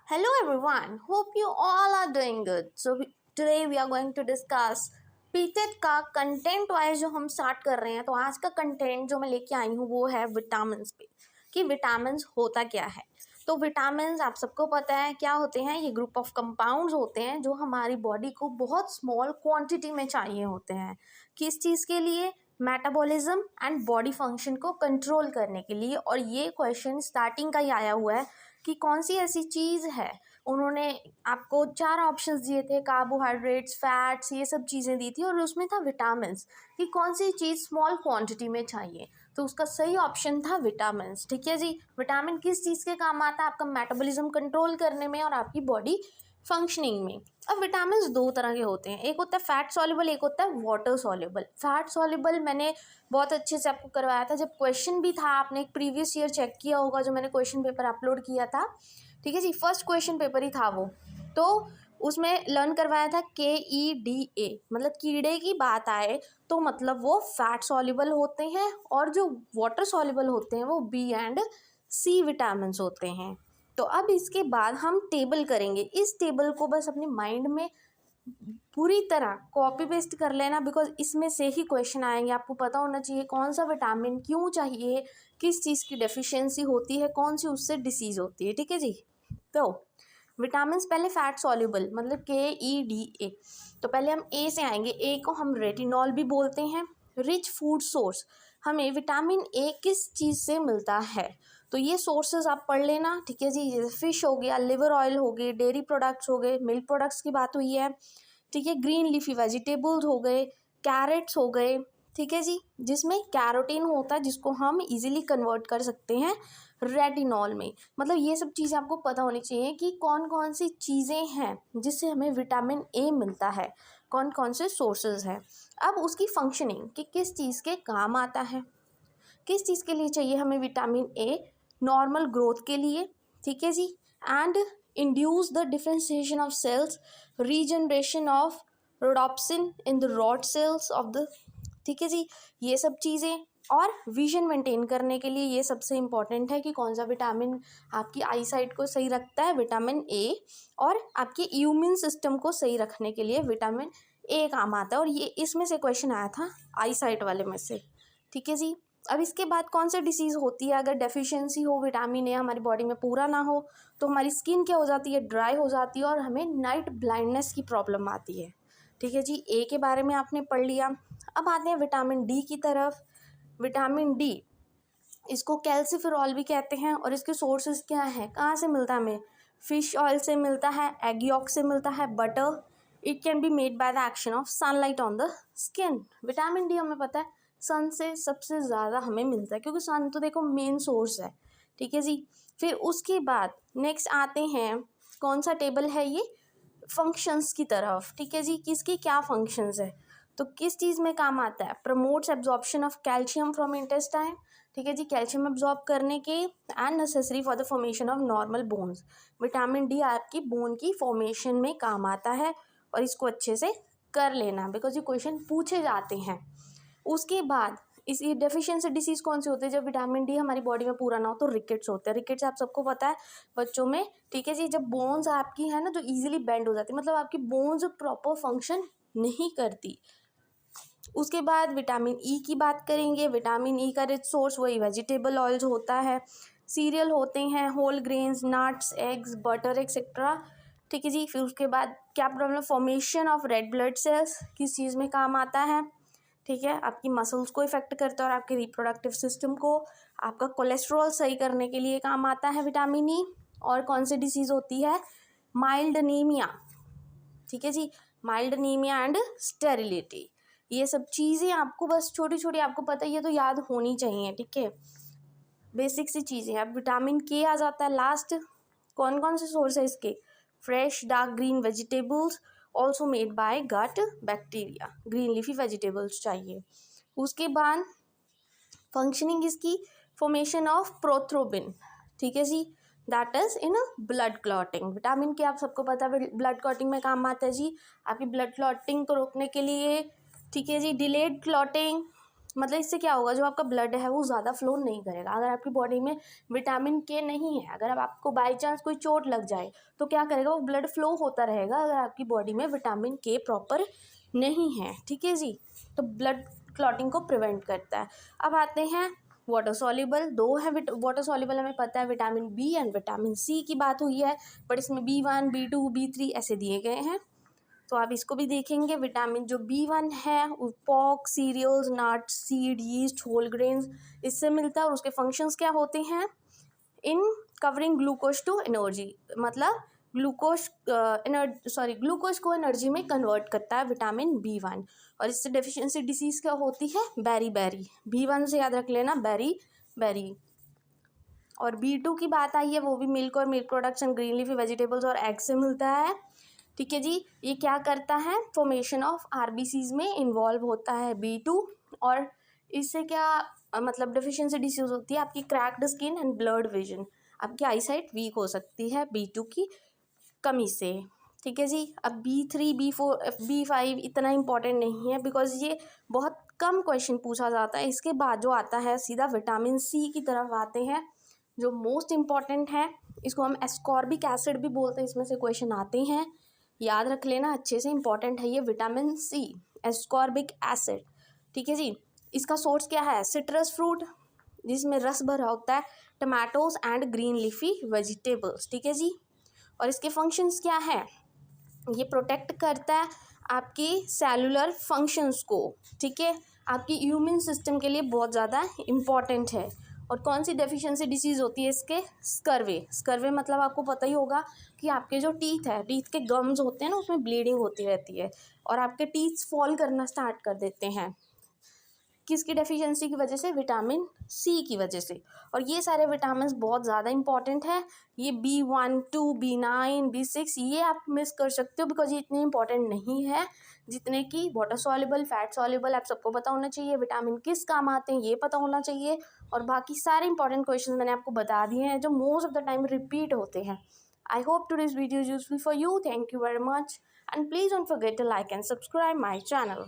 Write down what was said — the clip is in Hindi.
Hello everyone, hope you all are doing good. Today we are going to discuss PTET का कंटेंट वाइज जो हम स्टार्ट कर रहे हैं। तो आज का कंटेंट जो मैं लेके आई हूँ वो है विटामिन पे, कि विटामिन होता क्या है। तो विटामिन आप सबको पता है क्या होते हैं। ये ग्रुप ऑफ कंपाउंड्स होते हैं जो हमारी बॉडी को बहुत स्मॉल क्वांटिटी में चाहिए होते हैं। किस चीज़ के लिए? मेटाबॉलिज्म एंड बॉडी फंक्शन को कंट्रोल करने के लिए। और ये क्वेश्चन स्टार्टिंग का ही आया हुआ है कि कौन सी ऐसी चीज़ है। उन्होंने आपको 4 ऑप्शंस दिए थे, कार्बोहाइड्रेट्स, फैट्स, ये सब चीज़ें दी थी, और उसमें था विटामिन्स कि कौन सी चीज़ स्मॉल क्वांटिटी में चाहिए। तो उसका सही ऑप्शन था विटामिन्स। ठीक है जी। विटामिन किस चीज़ के काम आता है? आपका मेटाबॉलिज्म कंट्रोल करने में और आपकी बॉडी फंक्शनिंग में। अब विटामिन 2 तरह के होते हैं, एक होता है फैट सॉल्युबल, एक होता है वाटर सॉल्युबल। फैट सॉल्युबल मैंने बहुत अच्छे से आपको करवाया था, जब क्वेश्चन भी था, आपने एक प्रीवियस ईयर चेक किया होगा जो मैंने क्वेश्चन पेपर अपलोड किया था। ठीक है जी, फर्स्ट क्वेश्चन पेपर ही था वो। तो उसमें लर्न करवाया था KEDA, मतलब कीड़े की बात आए तो मतलब वो फैट सॉल्युबल होते हैं, और जो वाटर सॉल्युबल होते हैं वो B एंड C विटामिन होते हैं। तो अब इसके बाद हम टेबल करेंगे। इस टेबल को बस अपने माइंड में पूरी तरह कॉपी पेस्ट कर लेना, बिकॉज इसमें से ही क्वेश्चन आएंगे। आपको पता होना चाहिए कौन सा विटामिन क्यों चाहिए, किस चीज़ की डेफिशिएंसी होती है, कौन सी उससे डिसीज़ होती है। ठीक है जी। तो विटामिन पहले फैट सॉल्युबल मतलब KEDA। तो पहले हम ए से आएंगे। ए को हम रेटिनॉल भी बोलते हैं। रिच फूड सोर्स, हमें विटामिन ए किस चीज़ से मिलता है? तो ये सोर्सेज आप पढ़ लेना। ठीक है जी। जैसे फिश हो गया, लिवर ऑयल हो गए, डेयरी प्रोडक्ट्स हो गए, मिल्क प्रोडक्ट्स की बात हुई है। ठीक है, ग्रीन लीफी वेजिटेबल्स हो गए, कैरेट्स हो गए। ठीक है जी, जिसमें कैरोटीन होता है जिसको हम इजीली कन्वर्ट कर सकते हैं रेटिनॉल में। मतलब ये सब चीज़ें आपको पता होनी चाहिए कि कौन कौन सी चीज़ें हैं जिससे हमें विटामिन ए मिलता है, कौन कौन से सोर्सेज हैं। अब उसकी फंक्शनिंग कि किस चीज़ के काम आता है, किस चीज़ के लिए चाहिए हमें विटामिन ए? नॉर्मल ग्रोथ के लिए। ठीक है जी। And induce the differentiation of cells, regeneration of rhodopsin in the rod cells of the. ठीक है जी, ये सब चीज़ें। और विजन मेंटेन करने के लिए ये सबसे इम्पॉर्टेंट है कि कौन सा विटामिन आपकी आई साइट को सही रखता है, विटामिन ए। और आपके इम्यून सिस्टम को सही रखने के लिए विटामिन ए काम आता है। और ये इसमें से क्वेश्चन आया था आई साइट वाले में से। ठीक है जी। अब इसके बाद कौन सी डिसीज़ होती है? अगर डेफिशिएंसी हो, विटामिन ए हमारी बॉडी में पूरा ना हो, तो हमारी स्किन क्या हो जाती है? ड्राई हो जाती है, और हमें नाइट ब्लाइंडनेस की प्रॉब्लम आती है। ठीक है जी, ए के बारे में आपने पढ़ लिया। अब आते हैं विटामिन डी की तरफ। विटामिन डी, इसको कैल्सिफेरॉल भी कहते हैं, और इसके सोर्सेज क्या हैं, कहाँ से मिलता है हमें? फिश ऑयल से मिलता है, एग यॉक से मिलता है, butter. It can be made by the action of sunlight on the skin. Vitamin D हमें पता है सन से सबसे ज़्यादा हमें मिलता है, क्योंकि सन तो देखो मेन सोर्स है। ठीक है जी। फिर उसके बाद नेक्स्ट आते हैं, कौन सा टेबल है ये? फंक्शंस की तरफ। ठीक है जी, किसकी क्या फंक्शंस है? तो किस चीज़ में काम आता है? Promotes absorption of calcium from intestine. ठीक है जी, कैल्शियम एब्जॉर्ब करने के, and necessary for the formation of normal bones. Vitamin D आपकी बोन की फॉर्मेशन में काम आता है, और इसको अच्छे से कर लेना, बिकॉज ये क्वेश्चन पूछे जाते हैं। उसके बाद इसी डेफिशिएंसी डिसीज़ कौन सी होती है? जब विटामिन डी हमारी बॉडी में पूरा ना हो तो रिकेट्स होते हैं। रिकेट्स आप सबको पता है बच्चों में। ठीक है जी, जब बोन्स आपकी है ना जो इजीली बेंड हो जाती है, मतलब आपकी बोन्स प्रॉपर फंक्शन नहीं करती। उसके बाद विटामिन ई की बात करेंगे। विटामिन ई का रिच सोर्स वही वेजिटेबल ऑयल्स होता है, सीरियल होते हैं, whole grains, nuts, eggs, butter etcetera. ठीक है जी। फिर उसके बाद क्या problem? Formation of red blood cells किस चीज़ में काम आता है? ठीक है, आपकी मसल्स को इफेक्ट करता है, और आपके रिप्रोडक्टिव सिस्टम को, आपका कोलेस्ट्रॉल सही करने के लिए काम आता है विटामिन ई। और कौन सी डिसीज़ होती है? Mild anaemia. ठीक है जी, माइल्ड अनीमिया एंड स्टेरिलिटी। ये सब चीज़ें आपको बस छोटी छोटी आपको पता है, ये तो याद होनी चाहिए। ठीक है, बेसिक सी चीज़ें। अब विटामिन के आ जाता है लास्ट। कौन कौन से सोर्स है इसके? Fresh dark green vegetables, also made by gut bacteria. Green leafy vegetables चाहिए। उसके बाद फंक्शनिंग इसकी, फॉर्मेशन ऑफ प्रोथ्रोबिन। ठीक है जी, that is in blood clotting. Vitamin K आप सबको पता है ब्लड क्लॉटिंग में काम आता है जी, आपकी ब्लड क्लॉटिंग को रोकने के लिए। ठीक है जी, डिलेड क्लॉटिंग, मतलब इससे क्या होगा, जो आपका ब्लड है वो ज़्यादा फ्लो नहीं करेगा। अगर आपकी बॉडी में विटामिन के नहीं है, अगर अब आपको बाई चांस कोई चोट लग जाए तो क्या करेगा, वो ब्लड फ्लो होता रहेगा अगर आपकी बॉडी में विटामिन के प्रॉपर नहीं है। ठीक है जी, तो ब्लड क्लॉटिंग को प्रिवेंट करता है। अब आते हैं वाटर सॉल्युबल, दो है वाटर सॉल्युबल, हमें पता है vitamin B and vitamin C की बात हुई है, बट इसमें B1 B2 B3 ऐसे दिए गए हैं, तो आप इसको भी देखेंगे। विटामिन जो B1 है वो pork, cereals, nuts, seed, yeast, whole grains इससे मिलता है, और उसके फंक्शंस क्या होते हैं, in covering glucose to energy, मतलब ग्लूकोज ग्लूकोज को एनर्जी में कन्वर्ट करता है विटामिन B1। और इससे डेफिशिएंसी डिसीज़ क्या होती है, बेरी बेरी, B1 से याद रख लेना बेरी बेरी। और B2 की बात आई है, वो भी मिल्क और milk products, green leafy vegetables और एग से मिलता है। ठीक है जी, ये क्या करता है, फॉर्मेशन ऑफ RBCs में इन्वॉल्व होता है B2। और इससे क्या मतलब डेफिशिएंसी डिसीज होती है, आपकी cracked skin and blurred vision, आपकी आई साइट वीक हो सकती है B2 की कमी से। ठीक है जी, अब B3 B4 B5 इतना इम्पॉर्टेंट नहीं है, बिकॉज ये बहुत कम क्वेश्चन पूछा जाता है। इसके बाद जो आता है सीधा विटामिन C की तरफ आते हैं, जो मोस्ट इम्पॉर्टेंट है। इसको हम एस्कॉर्बिक एसिड भी बोलते हैं, इसमें से क्वेश्चन आते हैं, याद रख लेना अच्छे से, इंपॉर्टेंट है ये विटामिन C, एस्कॉर्बिक एसिड। ठीक है जी, इसका सोर्स क्या है, सिट्रस फ्रूट जिसमें रस भरा होता है, tomatoes and green leafy vegetables. ठीक है जी, और इसके फंक्शंस क्या है, ये प्रोटेक्ट करता है आपकी सेलुलर फंक्शंस को। ठीक है, आपकी इम्यून सिस्टम के लिए बहुत ज़्यादा इम्पॉर्टेंट है। और कौन सी डेफिशिएंसी डिसीज़ होती है इसके, स्कर्वे। स्कर्वे मतलब आपको पता ही होगा कि आपके जो टीथ है, टीथ के गम्स होते हैं ना, उसमें ब्लीडिंग होती रहती है और आपके टीथ फॉल करना स्टार्ट कर देते हैं, किसकी डेफिशिएंसी की वजह से, विटामिन C की वजह से। और ये सारे विटामिन बहुत ज़्यादा इंपॉर्टेंट है, ये B1 2 B9 B6 ये आप मिस कर सकते हो, बिकॉज ये इतने इंपॉर्टेंट नहीं है जितने कि वाटर सॉल्युबल, फैट सॉल्युबल। आप सबको पता होना चाहिए विटामिन किस काम आते हैं, ये पता होना चाहिए। और बाकी सारे इंपॉर्टेंट क्वेश्चन मैंने आपको बता दिए हैं, जो most of the time repeat होते हैं। I hope today's video is useful for you. Thank you very much, and please don't forget to like and subscribe my channel.